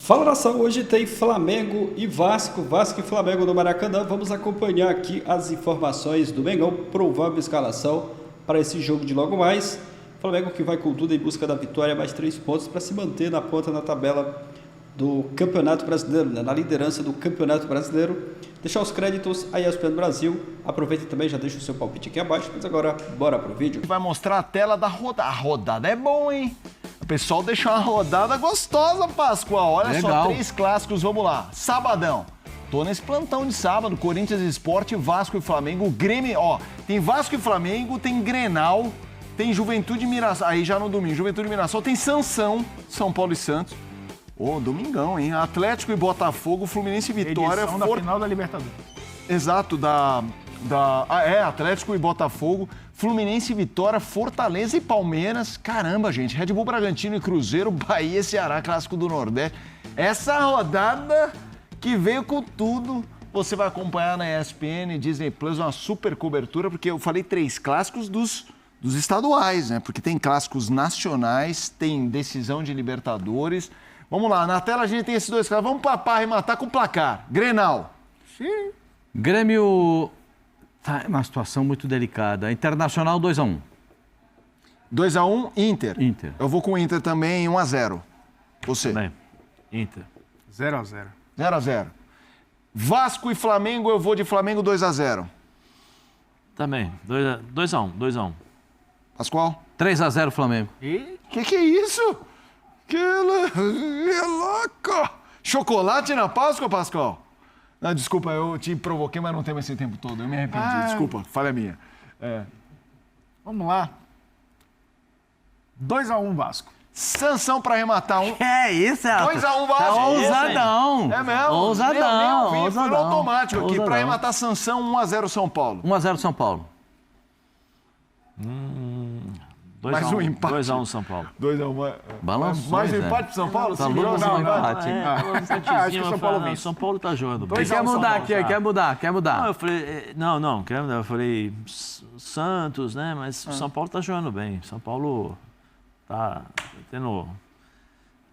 Fala, nação, hoje tem Flamengo e Vasco, Vasco e Flamengo no Maracanã. Vamos acompanhar aqui as informações do Mengão, provável escalação para esse jogo de logo mais. Flamengo que vai com tudo em busca da vitória, mais 3 pontos para se manter na ponta na tabela do Campeonato Brasileiro, né? Na liderança do Campeonato Brasileiro. Deixar os créditos à ESPN Brasil. Aproveita também, já deixa o seu palpite aqui abaixo, mas agora bora pro vídeo. Vai mostrar a tela da rodada. A rodada é bom, hein? O pessoal deixou uma rodada gostosa, Pascoal. Olha Legal. só, 3 clássicos, vamos lá. Sabadão. Tô nesse plantão de sábado, Corinthians Sport, Vasco e Flamengo, Grêmio, ó, tem Vasco e Flamengo, tem Grenal, tem Juventude e Mirassol, aí já no domingo, Juventude e Mirassol, tem Sansão, São Paulo e Santos. Ô, domingão, hein? Atlético e Botafogo, Fluminense e Vitória. Edição da final da Libertadores. Exato, Atlético e Botafogo, Fluminense e Vitória, Fortaleza e Palmeiras. Caramba, gente, Red Bull Bragantino e Cruzeiro, Bahia e Ceará, Clássico do Nordeste. Essa rodada que veio com tudo, você vai acompanhar na ESPN, Disney Plus, uma super cobertura, porque eu falei 3 clássicos dos estaduais, né? Porque tem clássicos nacionais, tem decisão de Libertadores. Vamos lá, na tela a gente tem esses 2 clássicos. Vamos papar, arrematar com o placar. Grenal. Sim. Grêmio tá em uma situação muito delicada. Internacional 2-1. 2-1, Inter. Inter. Eu vou com o Inter também, 1-0. Você. Bem, Inter. 0-0. 0-0. Vasco e Flamengo, eu vou de Flamengo 2-0. Também, 2-1. Pascoal? 3-0 Flamengo. Que é isso? Que louco! Chocolate na Páscoa, Pascoal? Não, desculpa, eu te provoquei, mas não temos esse tempo todo. Eu me arrependi, desculpa, falha minha. Vamos lá. 2-1 Vasco. Sansão pra arrematar um. É isso, é. 2-1 Vasco. Tá ousadão. É mesmo? Ousadão. Nem ouvi, foi no ousadão. automático aqui. Ousadão. Pra arrematar Sansão, 1-0 São Paulo. 1-0 São Paulo. Mais um empate. 2-1 São Paulo. 2-1. Balançou, Mais um né? empate pro São Paulo? Tá Segurou? louco no empate. Acho que o São Paulo vence. São Paulo tá jogando bem. Quer mudar aqui, quer mudar. Não, eu falei, não, quer mudar. Eu falei Santos, né? Mas o São Paulo tá jogando bem. São Paulo tá tendo...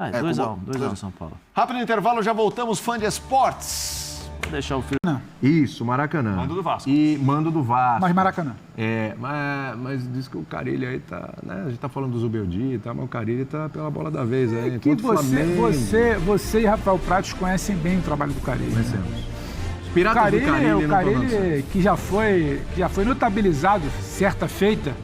2-1 São Paulo. Rápido intervalo, já voltamos. Fã de esportes. Vou deixar o filho... Isso, Maracanã. Mando do Vasco. E mando do Vasco. Mas Maracanã. Mas diz que o Carille aí tá, né? A gente tá falando do Zubeldia e tal, mas o Carille tá pela bola da vez aí. Que Enquanto o Flamengo... você e Rafael Pratos conhecem bem o trabalho do Carille. Né? Os piratas do Carille o não Carille que já foi notabilizado, certa feita,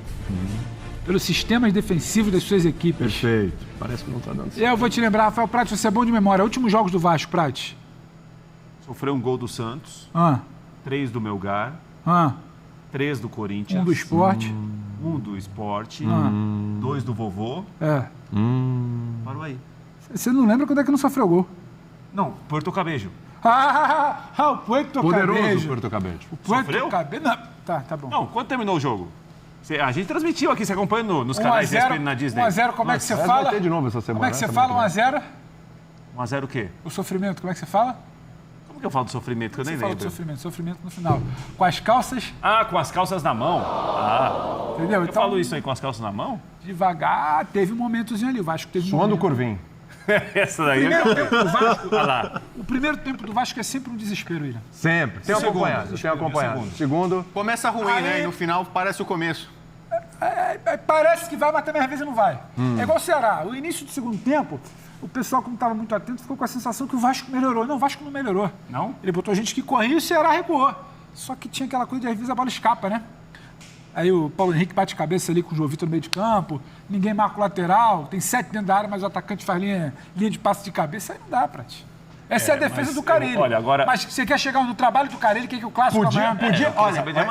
pelos sistemas defensivos das suas equipes. Perfeito. Parece que não tá dando certo. Eu vou te lembrar, Rafael Pratos, você é bom de memória. Últimos jogos do Vasco, Pratos. Sofreu um gol do Santos, 3 do Melgar, 3 do Corinthians. 1 do Sport. 1 do Sport, 2 do Vovô. Parou aí. Você não lembra quando é que não sofreu gol? Não, Porto Cabejo. O Puerto Poderoso Cabejo. Porto Cabejo. O Puerto Sofreu? Cabejo. Não, tá bom. Não, quando terminou o jogo? A gente transmitiu aqui, você acompanha nos canais da ESPN na Disney. 1-0, como é que você fala? Vai ter de novo essa semana. Como é que você fala 1-0? 1-0 o quê? O sofrimento, como é que você fala? Como que eu falo do sofrimento? Que eu nem Você fala lembro. do sofrimento no final. Com as calças, Com as calças na mão? entendeu? Eu falo isso aí com as calças na mão? Devagar, teve um momentozinho ali. O Vasco teve um Suando o momento. Curvim. Essa daí Primeiro tempo do Vasco, Olha lá. o primeiro tempo do Vasco é sempre um desespero, William. Sempre. Tenho acompanhado. Segundo. Começa ruim, né? E no final parece o começo. Parece que vai, mas também às vezes não vai. É igual o Ceará. O início do segundo tempo, o pessoal, como estava muito atento, ficou com a sensação que o Vasco melhorou. Não, o Vasco não melhorou. Não? Ele botou gente que corria e o Ceará recuou. Só que tinha aquela coisa de às vezes a bola escapa, né? Aí o Paulo Henrique bate cabeça ali com o João Vitor no meio de campo, ninguém marca o lateral, tem 7 dentro da área, mas o atacante faz linha de passe de cabeça, aí não dá, Prati. Essa é a defesa do Carille. Olha, agora... Mas você quer chegar no trabalho do Carille, que é o clássico amanhã?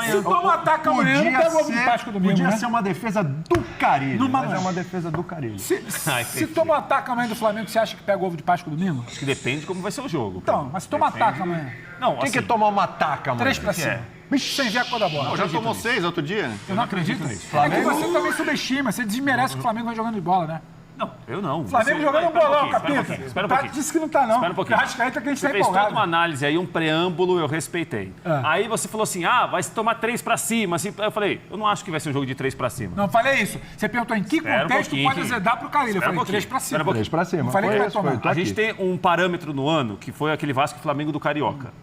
Se toma um ataque amanhã, não pega o ovo de Páscoa domingo, Podia né? ser uma defesa do Carille. Numa- Mas é uma defesa do Carille. Se toma um ataque amanhã do Flamengo, você acha que pega o ovo de Páscoa domingo? Acho que depende de como vai ser o jogo. Então, mas se toma ataque amanhã, Não, Quem assim, quer tomar uma taca, mano? 3 pra cima. Sem ver a cor da bola. Já tomou 6 outro dia. Eu não acredito nisso. É que você também subestima, você desmerece que o Flamengo vai jogando de bola, né? Não, eu não. O Flamengo Você- jogando um bolão, Capita. Espera um O Prato pouquinho. disse que não tá, não. Espera um pouquinho. O Arrascaeta que a gente Você tá fez toda empolgado. uma análise aí, um preâmbulo, eu respeitei. Aí você falou assim, vai se tomar 3 pra cima. Assim, eu falei, eu não acho que vai ser um jogo de 3 pra cima. Não, falei isso. Você perguntou em que Espera um contexto pouquinho. pode azedar pro Carilho. Eu Espera um falei 3 pouquinho. pra cima. Espera um pouquinho. 3 pra cima. Não falei que vai tomar. A gente tem um parâmetro no ano, que foi aquele Vasco e Flamengo do Carioca.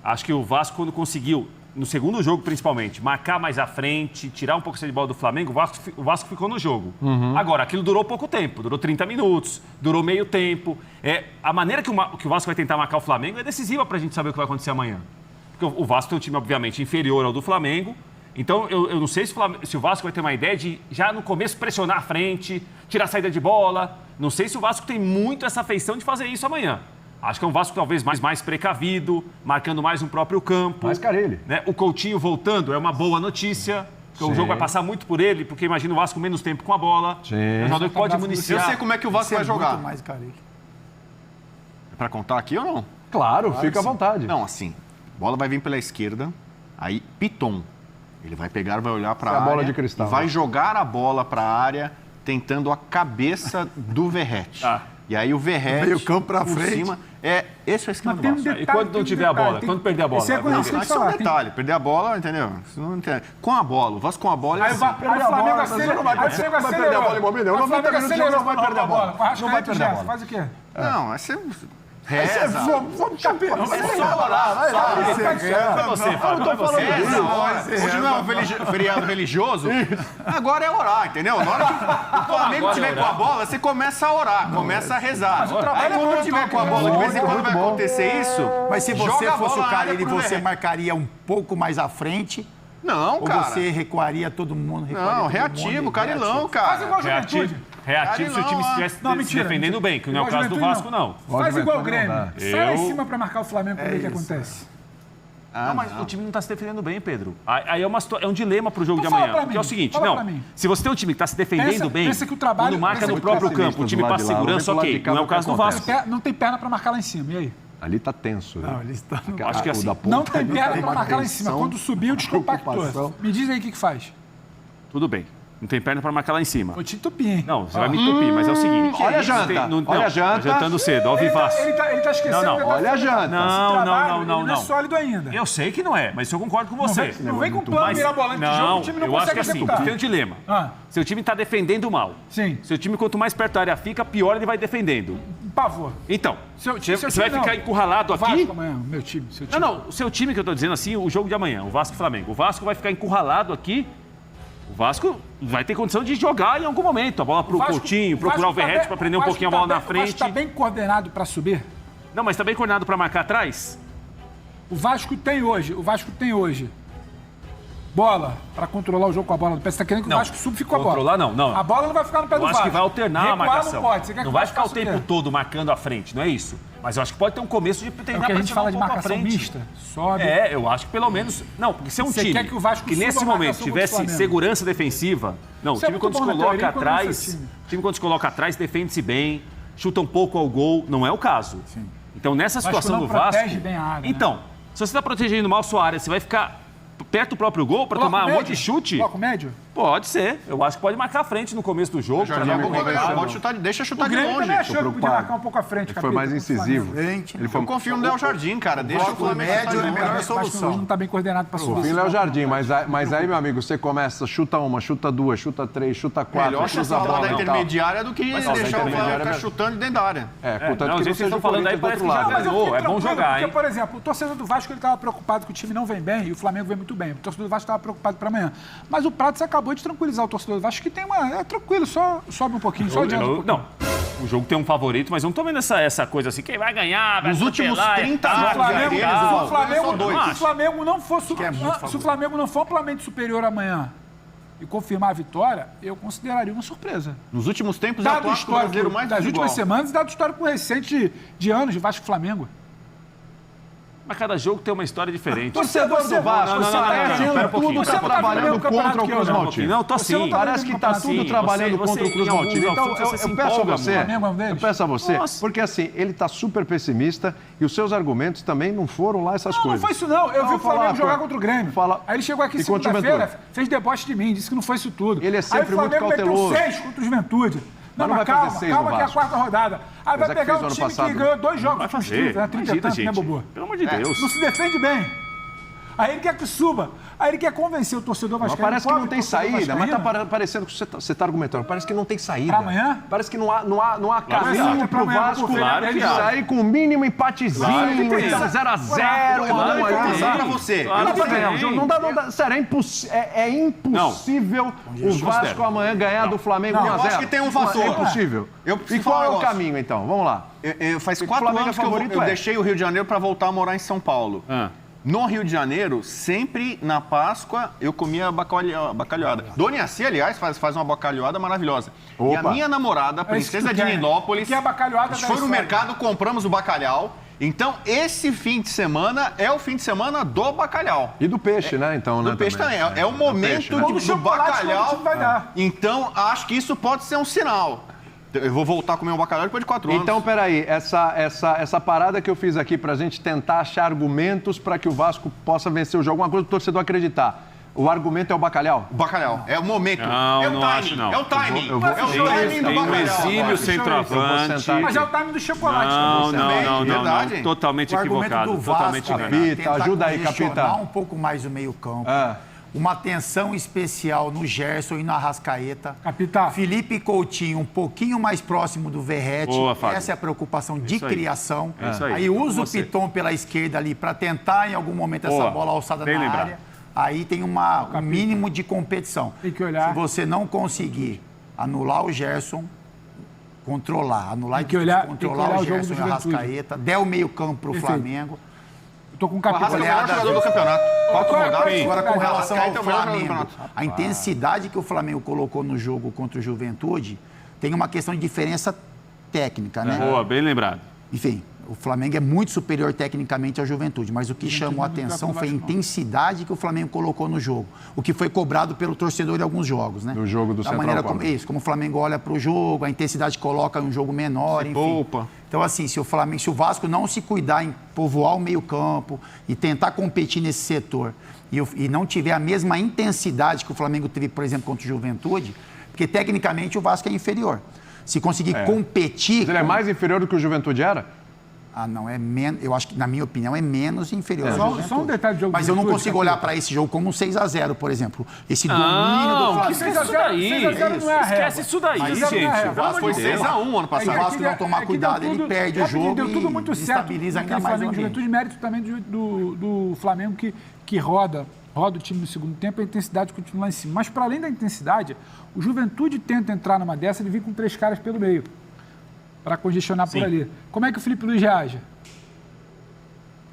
Acho que o Vasco, quando conseguiu, no segundo jogo principalmente, marcar mais à frente, tirar um pouco de bola do Flamengo, o Vasco ficou no jogo. Agora, aquilo durou pouco tempo, durou 30 minutos, durou meio tempo. A maneira que o Vasco vai tentar marcar o Flamengo é decisiva pra gente saber o que vai acontecer amanhã. Porque o Vasco tem um time, obviamente, inferior ao do Flamengo. Então, eu não sei se o Vasco vai ter uma ideia de, já no começo, pressionar a frente, tirar a saída de bola. Não sei se o Vasco tem muito essa feição de fazer isso amanhã. Acho que é um Vasco talvez mais precavido, marcando mais um próprio campo. Mais Carille. Né? O Coutinho voltando é uma boa notícia. Porque o jogo vai passar muito por ele, porque imagina o Vasco menos tempo com a bola. Sim. É um jogador que pode Eu municiar. sei como é que o Vasco vai jogar. Muito mais, cara. É pra contar aqui ou não? Claro, fica à vontade. Não, assim, bola vai vir pela esquerda, aí Piton. Ele vai pegar, vai olhar para Essa é a a bola área de cristal, e vai né? jogar a bola para a área, tentando a cabeça do Verratti. E aí o Verratti Meio campo pra por frente. cima, esse é o esquema do tem um Vasco. detalhe, E quando tem não um tiver a detalhe, bola? tem- Quando perder a bola? Esse é vai conhecido fazer o Mas quê? isso é um falar, tem- detalhe, perder a bola, entendeu? Isso não entende. Com a bola, o Vasco com a bola... Aí o Flamengo acelerou. vai perder a bola em momento nenhum. Aí o 90 Flamengo minutos de jogo, acelerou não vai pra perder a roubar bola. Com Arrascaeta Não vai e perder a Gerson. bola. Faz o quê? Não, aí você reza. Vamos campeão. É só orar, vai lá. Vai você, Fábio, vai você. Reza, ora. Hoje não é um feriado religioso. Agora é orar, entendeu? Na hora que o Flamengo Agora é tiver com orar. a bola, você começa a orar, começa a rezar. o trabalho Aí é quando bom, tiver com a bola, de vez em quando vai acontecer isso. Mas se você joga a fosse bola o na área Carille, pro você Verratti. marcaria um pouco mais à frente? Não, Ou cara. você recuaria todo mundo? Não, reativo, Carilão, Faz igual cara. a Juventude. Reativo se o time estivesse Não, se mentira, defendendo mentira. bem, que não é o Igual caso do Juventude, Vasco, não. Faz igual o Juventude Grêmio. não dá. Sai lá em Eu- cima pra marcar o Flamengo pra ver o que acontece. Não, mas o time não está se defendendo bem, Pedro. Aí é um dilema para o jogo Então de fala amanhã. pra Porque é o mim, seguinte, fala pra mim. se você tem um time que está se defendendo Pensa- bem, pensa que o trabalho- quando marca pensa no que o próprio trabalho- campo, o time do lado passa de lá, segurança, vamos ver pro lado ok. de cá, Não é o ver o que caso do acontece. Vasco. Não tem perna pra marcar lá em cima. E aí? Ali tá tenso. Não, eles estão... Acho que é assim. Não tem perna pra marcar lá em cima. Quando subiu, descompactou. preocupação. Me diz aí o que faz. Tudo bem. Não tem perna para marcar lá em cima. Vou te entupir, hein? Não, você vai me entupir, mas é o seguinte. Olha a você janta, tem- não- olha a não, janta. Jantando cedo, ao vivaço. Ele tá esquecendo. Não, não. que tá Olha a fazendo. janta. Esse Não, trabalho, não, ele não é não. sólido ainda. Eu sei que não é, mas eu concordo com você. Não vem com plano Mas- mirabolante de jogo, não, o time não eu acho consegue que assim, executar. tem um dilema. Ah. Seu time está defendendo mal. Sim. Seu time, quanto mais perto da área fica, pior ele vai defendendo. Por favor. Então, Seu você time vai não. ficar encurralado O aqui. Vasco amanhã, meu time. Seu time. Não, o seu time que eu estou dizendo assim, o jogo de amanhã, o Vasco e Flamengo. O Vasco vai ficar encurralado aqui. O Vasco vai ter condição de jogar em algum momento. A bola pro Vasco- Coutinho, procurar o Vasco tá Verratti bem- para prender um Vasco pouquinho a tá bola na bem- O Vasco frente. está bem coordenado para subir. Não, mas tá bem coordenado para marcar atrás? O Vasco tem hoje bola para controlar o jogo com a bola. Você está querendo que Não. o Vasco suba e fique com a bola. Controlar, não. A bola não vai ficar no pé do Eu Vasco. acho que vai alternar a Recuar marcação. não pode. Você quer que Não o vai Vasco ficar o faça tempo quê? todo marcando a frente, não é isso. Mas eu acho que pode ter um começo de É tentar o que a gente pressionar fala de um pouco à marcação frente. mista. Sobe. É, eu acho que pelo menos... Não, porque se é um Você time quer que o Vasco suba nesse a momento marcação contra o tivesse Flamengo. segurança defensiva... Não, o Isso é time muito quando se bom na coloca teoria, quando não é atrás... seu time. O time quando se coloca atrás defende-se bem, chuta um pouco ao gol, não é o caso. Então nessa Vasco situação não do Vasco... protege bem a área, né? Então, se você está protegendo mal a sua área, você vai ficar perto do próprio gol para Bloco tomar um médio? monte de chute? Bloco médio? Pode ser. Eu acho que pode marcar a frente no começo do jogo. pra Jardim dar é uma bom goleiro, conversão. pode chutar, deixa O chutar de Grêmio longe. também achou que podia preocupado. marcar um pouco à frente. Ele foi mais incisivo. Ele foi Eu confio no Del Jardim, cara. Deixa o Flamengo médio chutar de é longe. melhor O Vasco não está bem coordenado para subir. Fim Léo Jardim, mas aí, meu amigo, você começa, chuta uma, chuta duas, chuta três, chuta quatro, Melhor chuta a chutar lá bola da e tal. intermediária do que Mas, deixar o intermediária Flamengo ficar mesmo. chutando de dentro da área. Contanto não, que o jeito não que vocês seja estão o falando aí Corinthians do parece outro que já lado. Mas eu ganhou, fiquei é bom tranquilo, jogar, porque, hein? por exemplo, o torcedor do Vasco ele estava preocupado que o time não vem bem e o Flamengo vem muito bem. O torcedor do Vasco estava preocupado para amanhã. Mas o Prato acabou de tranquilizar o torcedor do Vasco, que tem uma... É tranquilo, só sobe um pouquinho, só adianta um pouquinho. Não, o jogo tem um favorito, mas eu não tô vendo essa coisa assim, quem vai ganhar, vai Nos últimos atropelar, 30 é anos, tal, Flamengo- é Se tal. o Flamengo, só dois. se o Flamengo não for muito se o Flamengo não for amplamente superior amanhã e confirmar a vitória, eu consideraria uma surpresa. Nos últimos tempos, é o Dado o clássico brasileiro histórico mais das desigual. últimas semanas e dado o histórico recente de anos de Vasco e Flamengo. Mas cada jogo tem uma história diferente. Torcedor do Vasco, não, você não, tá não, fazendo pera um pouquinho. tudo, Você tá não tá vivendo trabalhando o campeonato contra o que eu, Cruz não. Maltino. Não, tô Você sim. não tá Parece que tá Sim, tudo trabalhando você contra o Cruz em algum Maltino. Então, lugar você se eu peço a empolga, você, Flamengo é um deles. eu peço a você, Nossa. porque assim, ele tá super pessimista e os seus argumentos também não foram lá essas Não, coisas. não foi isso não. Eu vi o Vou falar, Flamengo jogar pô. contra o Grêmio. Fala. Aí ele chegou aqui E contra o segunda-feira, Juventude. fez deboche de mim, disse que não foi isso tudo. Ele é sempre Aí o Flamengo muito cauteloso. meteu 6 contra o Juventude. Não, não mas vai fazer 6 no calma que é a Vasco. 4ª rodada. Aí vai Apesar que pegar fez um ano time passado. que ganhou 2 jogos Vai fazer. consecutivos, né? 30 e Imagina, tanto, né, gente. Bobo? Pelo amor de Deus. Não se defende bem. Aí ele quer que suba. Aí ele quer convencer o torcedor Mas vascaíno. parece que não tem torcedor saída, mas vascaíno. tá parecendo que você tá argumentando. Parece que não tem saída. Pra amanhã? Parece que não há caminho pra pro amanhã, Vasco claro que há. sair com o mínimo empatezinho, Claro que tem. 0x0, Eu vou tem. falar pra você. Claro que tem. Não dá. Sério, é impossível o Vasco amanhã ganhar do Flamengo 1x0. Eu acho que tem um fator. É impossível. Eu preciso E qual falar é um o negócio. caminho, então? Vamos lá. Faz O 4 Flamengo anos é que favorito, eu é. deixei o Rio de Janeiro para voltar a morar em São Paulo. No Rio de Janeiro, sempre na Páscoa, eu comia bacalhoada. Dona Iaci, aliás, faz uma bacalhoada maravilhosa. E a Opa. minha namorada, a isso que princesa tu de quer. Nilópolis, Que é a bacalhoada a gente da foi no história. mercado, compramos o bacalhau. Então, esse fim de semana é o fim de semana do bacalhau. E do peixe, né? Então, né? Do peixe também. É o Do momento peixe, né? Ou do do chocolate, quando o bacalhau. time vai dar. Então, acho que isso pode ser um sinal. Eu vou voltar a comer um bacalhau depois de 4 anos. Então, peraí, essa parada que eu fiz aqui pra gente tentar achar argumentos para que o Vasco possa vencer o jogo, uma coisa do torcedor acreditar. O argumento é o bacalhau? O bacalhau. É o momento. Não, é o não timing. acho, não. É o timing. Eu vou- É o timing do Tem um bacalhau. exímio Eu centroavante. vou sentar Mas é o time do chocolate. Não, também. não, verdade. totalmente O argumento equivocado. do Vasco, Totalmente cara, enganado. Capita, tentar ajuda aí, congestionar Capita. um pouco mais o meio-campo. Ah. Uma atenção especial no Gerson e no Arrascaeta. Capita. Felipe Coutinho um pouquinho mais próximo do Verratti. Boa, Fábio. Essa é a preocupação de Isso aí. criação. É isso aí. usa o Você. Piton pela esquerda ali para tentar em algum momento essa Boa. bola alçada Bem na lembrado. área. Aí tem um mínimo de competição. Tem que olhar. Se você não conseguir anular o Gerson, anular Tem que olhar o o jogo do Gerson e o Juventude. Arrascaeta, der o meio campo pro Perfeito. Flamengo. Eu tô com o O capitão. Arrasca é o melhor jogador do campeonato. Quatro Qual é- rodadas. qual é- Agora, com relação ao Arrascaeta é o melhor jogador do Flamengo, campeonato. a intensidade que o Flamengo colocou no jogo contra o Juventude tem uma questão de diferença técnica, né? Boa, bem lembrado. Enfim, o Flamengo é muito superior tecnicamente à Juventude, mas o que chamou a atenção foi a intensidade que o Flamengo colocou no jogo, o que foi cobrado pelo torcedor em alguns jogos, né? No jogo do da Central maneira Córdoba. como o Flamengo olha para o jogo, a intensidade que coloca em um jogo menor, enfim. poupa. Então, assim, se o Vasco não se cuidar em povoar o meio-campo e tentar competir nesse setor e não tiver a mesma intensidade que o Flamengo teve, por exemplo, contra o Juventude, porque tecnicamente o Vasco é inferior. Se conseguir competir. Mas ele é mais inferior do que o Juventude era? Ah, não, é menos. Eu acho que, na minha opinião, é menos inferior. ao Só Juventude. um detalhe do jogo Mas do eu não Juventude, consigo olhar para esse jogo como um 6x0, por exemplo. Esse domínio do Flamengo. que 6 a 0 daí. 6 a 0 não é a Esquece régua. isso daí, 6 a 0 não é a gente. régua. Pelo amor Foi de Deus. 6x1 ano Se o passado. Vasco não tomar cuidado, ele perde o jogo Deu tudo muito e certo. estabiliza ainda naquele mais o Flamengo ambiente. Juventude, mérito também do Flamengo que roda o time no segundo tempo, a intensidade continua lá em cima. Mas, para além da intensidade, o Juventude tenta entrar numa dessa de vir com 3 caras pelo meio, para congestionar por ali. Como é que o Felipe Luiz reage?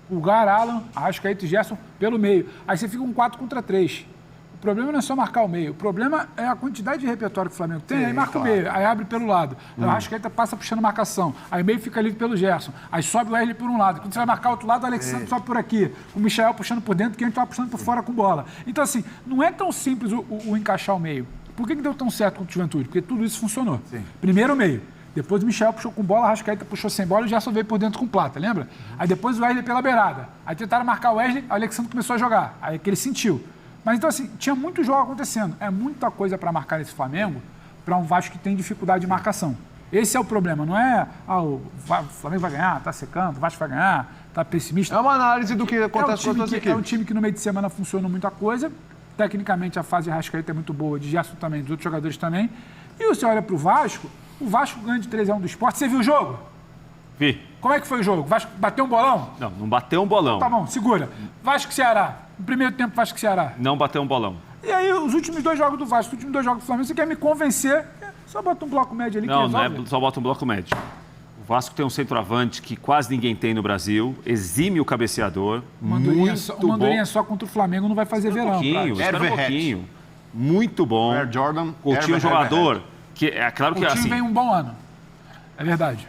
O Gar, Alan, Arrascaeta e Gerson pelo meio. Aí você fica um 4 contra 3. O problema não é só marcar o meio. O problema é a quantidade de repertório que o Flamengo tem. Aí marca o meio, aí abre pelo lado. Aí o Arrascaeta passa puxando marcação. Aí o meio fica livre pelo Gerson. Aí sobe o Wesley por um lado. Quando você vai marcar o outro lado, o Alexandre sobe por aqui. O Michael puxando por dentro, quem está puxando por fora com bola. Então, assim, não é tão simples o encaixar o meio. Por que deu tão certo contra o Juventude? Porque tudo isso funcionou. Primeiro o meio. Depois o Michel puxou com bola, a Arrascaeta puxou sem bola e o Gerson veio por dentro com plata, lembra? Aí depois o Wesley pela beirada. Aí tentaram marcar o Wesley, o Alexandre começou a jogar. Aí que ele sentiu. Mas então assim, tinha muito jogo acontecendo. É muita coisa para marcar esse Flamengo, para um Vasco que tem dificuldade de marcação. Esse é o problema, não é o Flamengo vai ganhar, tá secando, o Vasco vai ganhar, tá pessimista. É uma análise do que acontece com outras É um equipes. time que no meio de semana funciona muita coisa. Tecnicamente a fase de Arrascaeta é muito boa, de Gerson também, dos outros jogadores também. E você olha para o Vasco ganha de 3x1 do Sport. Você viu o jogo? Vi. Como é que foi o jogo? O Vasco bateu um bolão? Não bateu um bolão. Tá bom, segura. Vasco e Ceará. No primeiro tempo, Vasco e Ceará. Não bateu um bolão. E aí, os últimos 2 jogos do Vasco, os últimos 2 jogos do Flamengo, você quer me convencer? Só bota um bloco médio ali que Não resolve. é só bota um bloco médio. O Vasco tem um centroavante que quase ninguém tem no Brasil, exime o cabeceador, O Mandurinha muito bom. só contra o Flamengo não vai fazer verão. Espera um pouquinho. Muito bom. Air Jordan. Coutinho é um jogador que é claro que O é time assim. vem um bom ano. É verdade.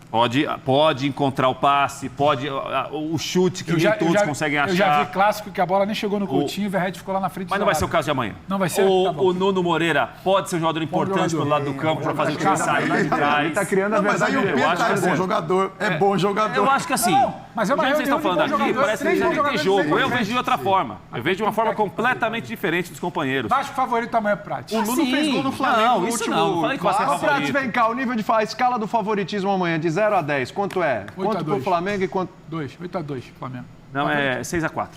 Pode encontrar o passe, pode o chute que nem todos conseguem achar. Eu já vi clássico que a bola nem chegou no Coutinho e o Verratti ficou lá na frente. Mas não vai ser o caso de amanhã. Não vai ser? O Nuno Moreira pode ser um jogador importante pelo lado do campo para fazer o time sair de trás. Ele tá criando a Mas aí o Pedro é bom jogador. É bom jogador. Eu acho que assim, mas vocês estão falando aqui, parece que ele tem jogo. Eu vejo de outra forma. Eu vejo de uma forma completamente diferente dos companheiros. Vasco favorito amanhã, Prat. O Nuno fez gol no Flamengo Não, no isso último. não falei que o Vasco é Prats, favorito. vem cá, o nível a escala do favoritismo amanhã, de 0 a 10, quanto é? 8 a Quanto pro 2. Flamengo e quanto... 8-2, Flamengo. Não, é 6-4.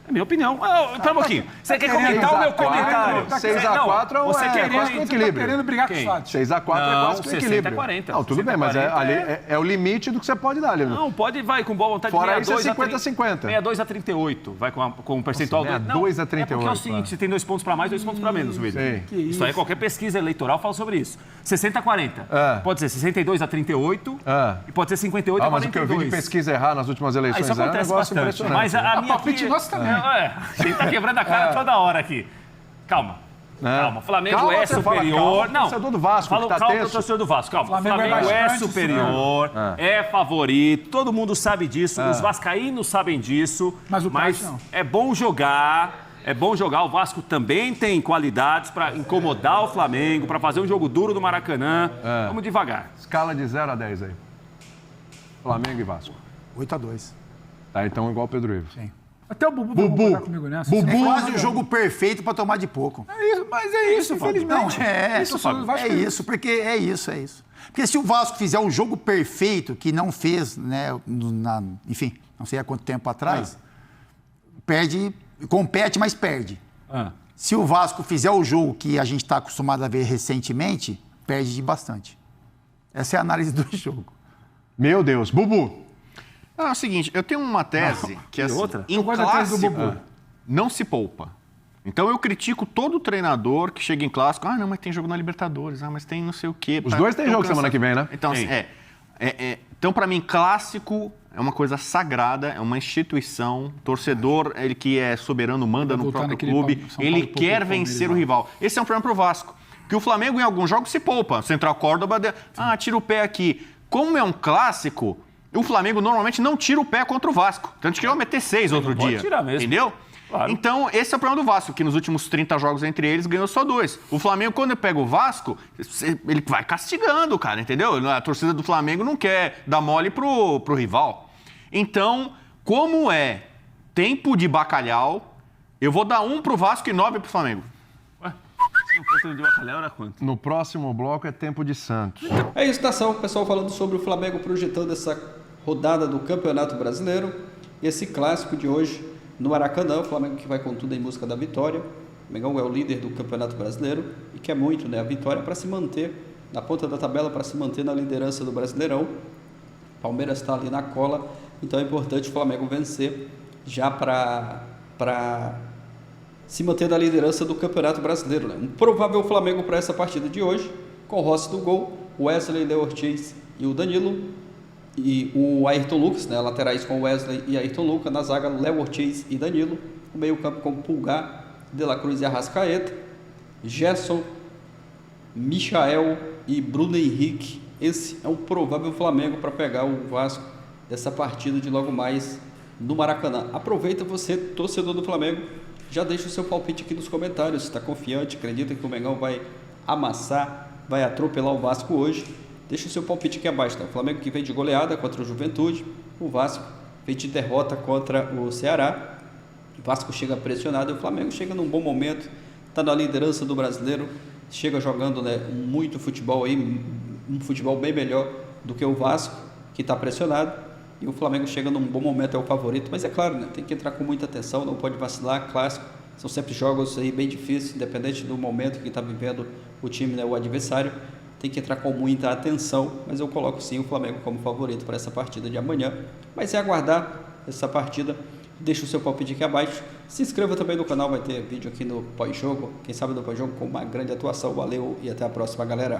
É minha opinião. Pera um pouquinho. Você quer comentar o meu comentário? 6-4 é Você quer quase um equilíbrio. Querendo brigar com os fatos. 6-4 é quase um equilíbrio. 60-40. Não, tudo bem, mas ali é o limite do que você pode dar ali. Não, pode, vai com boa vontade. Fora isso é 50-50. 62-38. Vai com um percentual... 62 a 38. É porque é o seguinte, você tem 2 pontos para mais, 2 pontos para menos, William. Isso aí, qualquer pesquisa eleitoral fala sobre isso. 60-40. Pode ser 62-38 e pode ser 58-42. Mas o que eu vi de pesquisa errar nas últimas eleições isso acontece bastante. Mas a minha palpite nosso também. A gente tá quebrando a cara toda hora aqui. Calma. Calma. Flamengo Calma, é você superior. fala, calma, torcedor do Vasco, que tá calma, tenso. torcedor do Vasco. Calma. Flamengo é Flamengo é bastante, superior, é favorito, todo mundo sabe disso, os vascaínos sabem disso. Mas o Prat não. É bom jogar. É bom jogar, o Vasco também tem qualidades para incomodar o Flamengo, para fazer um jogo duro no Maracanã. Vamos devagar. Escala de 0 a 10 aí. Flamengo e Vasco. 8-2. Tá, então igual o Pedro Ivo. Sim. Até o Bubu vai concordar comigo nessa. É quase o jogo perfeito para tomar de pouco. É isso, mas é isso, infelizmente. Não, é isso, porque é isso. Porque se o Vasco fizer um jogo perfeito, que não fez, né, enfim, não sei há quanto tempo atrás, compete, mas perde. Se o Vasco fizer o jogo que a gente está acostumado a ver recentemente, perde de bastante. Essa é a análise do jogo. Meu Deus. Bubu. É o seguinte, eu tenho uma tese que é assim, em clássico não se poupa. Então eu critico todo treinador que chega em clássico, não, mas tem jogo na Libertadores, mas tem não sei o quê. Os dois têm jogo semana que vem, né? Então, assim, então para mim, clássico é uma coisa sagrada, é uma instituição. Torcedor, ele que é soberano, manda no próprio clube, ele quer vencer o rival. Esse é um problema pro Vasco. Que o Flamengo, em alguns jogos, se poupa. Central Córdoba, tira o pé aqui. Como é um clássico, o Flamengo normalmente não tira o pé contra o Vasco. Tanto que ele vai meter 6 outro dia. Pode tirar mesmo. Entendeu? Claro. Então, esse é o problema do Vasco, que nos últimos 30 jogos entre eles ganhou só 2. O Flamengo, quando ele pega o Vasco, ele vai castigando, cara, entendeu? A torcida do Flamengo não quer dar mole pro rival. Então, como é tempo de bacalhau, eu vou dar 1 pro Vasco e 9 pro Flamengo. O tempo de bacalhau era quanto? No próximo bloco é tempo de Santos. É isso, Tação. O pessoal falando sobre o Flamengo projetando essa rodada do Campeonato Brasileiro. E esse clássico de hoje no Maracanã. O Flamengo que vai com tudo em busca da vitória. O Mengão é o líder do Campeonato Brasileiro e quer muito, né, a vitória para se manter na ponta da tabela, para se manter na liderança do Brasileirão. O Palmeiras está ali na cola, então é importante o Flamengo vencer já para se manter na liderança do Campeonato Brasileiro, né? Um provável Flamengo para essa partida de hoje, com Rossi do gol, Wesley, Léo Ortiz e o Danilo, e o Ayrton Lucas, né? Laterais com Wesley e Ayrton Lucas, na zaga Léo Ortiz e Danilo, o meio campo com Pulgar, De La Cruz e Arrascaeta, Gerson, Michael e Bruno Henrique. Esse é um provável Flamengo para pegar o Vasco dessa partida de logo mais no Maracanã. Aproveita você, torcedor do Flamengo, já deixa o seu palpite aqui nos comentários. Está confiante, acredita que o Mengão vai amassar, vai atropelar o Vasco hoje? Deixa o seu palpite aqui abaixo. Tá? O Flamengo que vem de goleada contra o Juventude, o Vasco vem de derrota contra o Ceará. O Vasco chega pressionado e o Flamengo chega num bom momento, está na liderança do Brasileiro, chega jogando, né, muito futebol aí, um futebol bem melhor do que o Vasco, que está pressionado. E o Flamengo chega num bom momento, é o favorito, mas é claro, né, tem que entrar com muita atenção, não pode vacilar, clássico, são sempre jogos aí bem difíceis, independente do momento que está vivendo o time, né, o adversário, tem que entrar com muita atenção, mas eu coloco sim o Flamengo como favorito para essa partida de amanhã, mas é aguardar essa partida. Deixa o seu palpite aqui abaixo, se inscreva também no canal, vai ter vídeo aqui no pós-jogo, quem sabe no pós-jogo com uma grande atuação, valeu e até a próxima, galera.